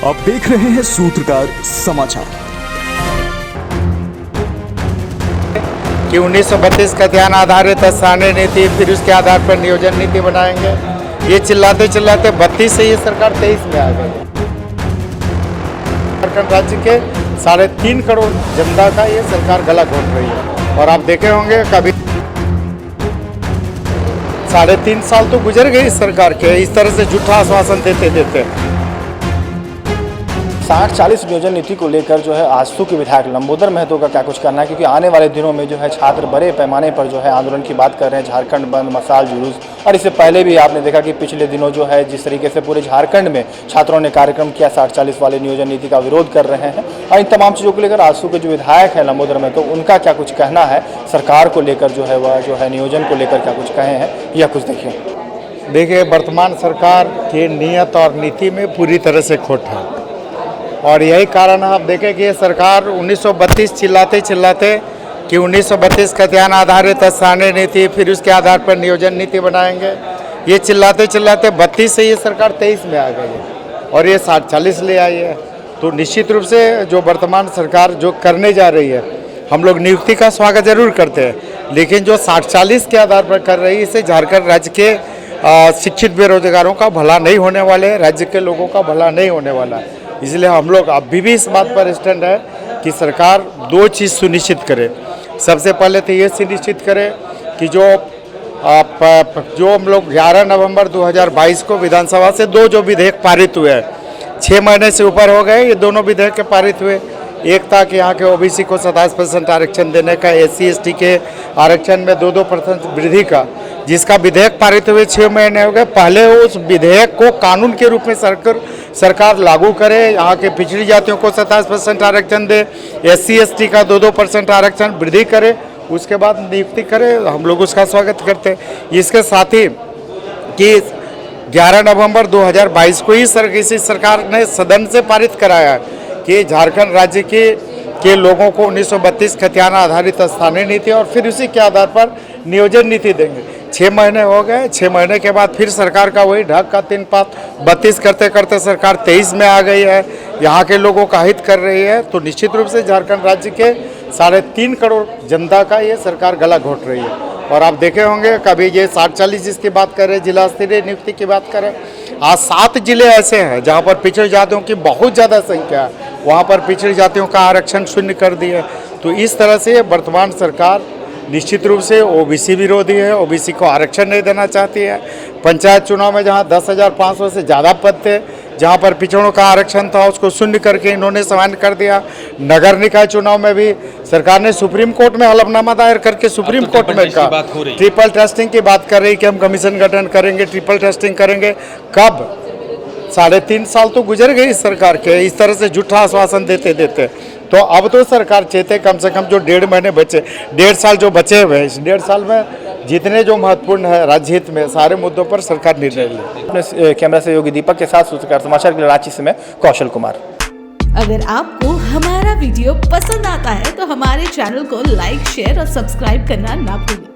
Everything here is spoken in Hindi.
आप देख रहे हैं सूत्रकार समाचार। कि 1932 का ध्यान आधारित स्थानीय नीति, फिर उसके आधार पर नियोजन नीति बनाएंगे। ये चिल्लाते चिल्लाते 32 से ये सरकार 23 में आ गई। झारखंड राज्य के 3.5 करोड़ जनता का ये सरकार गला घोट रही है। और आप देखे होंगे कभी 3.5 साल तो गुजर गए इस सरकार के, इस तरह से झूठा आश्वासन देते देते। 60-40 नियोजन नीति को लेकर जो है आजसू के विधायक लंबोदर महतो का क्या कुछ करना है, क्योंकि आने वाले दिनों में जो है छात्र बड़े पैमाने पर जो है आंदोलन की बात कर रहे हैं। झारखंड बंद, मशाल जुलूस, और इससे पहले भी आपने देखा कि पिछले दिनों जो है जिस तरीके से पूरे झारखंड में छात्रों ने कार्यक्रम किया 60-40 वाले नियोजन नीति का विरोध कर रहे हैं। और इन तमाम चीज़ों को लेकर आजसू के जो विधायक हैं लंबोदर महतो, उनका क्या कुछ कहना है सरकार को लेकर, जो है वह जो है नियोजन को लेकर क्या कुछ कहे हैं, यह कुछ देखिए, वर्तमान सरकार की नीयत और नीति में पूरी तरह से खोट है। और यही कारण आप देखें कि ये सरकार 1932 चिल्लाते चिल्लाते कि 1932 का ध्यान आधारित स्थानीय नीति, फिर उसके आधार पर नियोजन नीति बनाएंगे। ये चिल्लाते चिल्लाते 32 से ये सरकार 23 में आ गई है और ये 60-40 ले आई है। तो निश्चित रूप से जो वर्तमान सरकार जो करने जा रही है, हम लोग नियुक्ति का स्वागत जरूर करते हैं, लेकिन जो 60-40 के आधार पर कर रही है, इससे झारखंड राज्य के शिक्षित बेरोजगारों का भला नहीं होने वाले, राज्य के लोगों का भला नहीं होने वाला है। इसलिए हम लोग अभी भी इस बात पर स्टैंड है कि सरकार 2 चीज़ सुनिश्चित करे। सबसे पहले तो ये सुनिश्चित करे कि जो हम लोग 11 नवंबर 2022 को विधानसभा से 2 जो विधेयक पारित हुए हैं, 6 महीने से ऊपर हो गए, ये दोनों विधेयक पारित हुए। एक था कि यहाँ के ओबीसी को 27% आरक्षण देने का, SC/ST के आरक्षण में 2% वृद्धि का, जिसका विधेयक पारित हुए 6 महीने हो गए। पहले उस विधेयक को कानून के रूप में सरकार लागू करे, यहाँ के पिछड़ी जातियों को 27% आरक्षण दे, SC/ST का 2% आरक्षण वृद्धि करे, उसके बाद नियुक्ति करे। हम लोग उसका स्वागत करते हैं। इसके साथ ही कि 11 नवंबर 2022 को ही इसी सरकार ने सदन से पारित कराया कि झारखंड राज्य के लोगों को 1932 खतियान आधारित स्थानीय नीति और फिर उसी के आधार पर नियोजन नीति देंगे। 6 महीने हो गए, 6 महीने के बाद फिर सरकार का वही ढक का 3 पात 32 करते करते सरकार 23 में आ गई है, यहाँ के लोगों का हित कर रही है। तो निश्चित रूप से झारखंड राज्य के 3.5 करोड़ जनता का ये सरकार गला घोट रही है। और आप देखे होंगे कभी ये 60-40 जिसकी बात करें, जिला स्तरीय नियुक्ति की बात करें, आज 7 जिले ऐसे हैं जहाँ पर पिछड़ी जातियों की बहुत ज़्यादा संख्या है, वहाँ पर पिछड़ी जातियों का आरक्षण शून्य कर दिए। तो इस तरह से वर्तमान सरकार निश्चित रूप से ओबीसी विरोधी है, ओबीसी को आरक्षण नहीं देना चाहती है। पंचायत चुनाव में जहाँ 10,500 से ज़्यादा पद थे, जहाँ पर पिछड़ों का आरक्षण था, उसको शून्य करके इन्होंने सामान्य कर दिया। नगर निकाय चुनाव में भी सरकार ने सुप्रीम कोर्ट में हलफनामा दायर करके सुप्रीम कोर्ट में कहा, ट्रिपल टेस्टिंग की बात कर रही कि हम कमीशन गठन करेंगे, ट्रिपल टेस्टिंग करेंगे। कब 3.5 साल तो गुजर गए इस सरकार के, इस तरह से झूठा आश्वासन देते देते। तो अब तो सरकार चाहते कम से कम जो 1.5 महीने बचे, 1.5 साल जो बचे हुए हैं, इस 1.5 साल में जितने जो महत्वपूर्ण है राज्य हित में सारे मुद्दों पर सरकार निर्णय ले। अपने कैमरा सहयोगी दीपक के साथ सूत्रकार समाचार के लिए रांची से मैं कौशल कुमार। अगर आपको हमारा वीडियो पसंद आता है तो हमारे चैनल को लाइक, शेयर और सब्सक्राइब करना ना भूलें।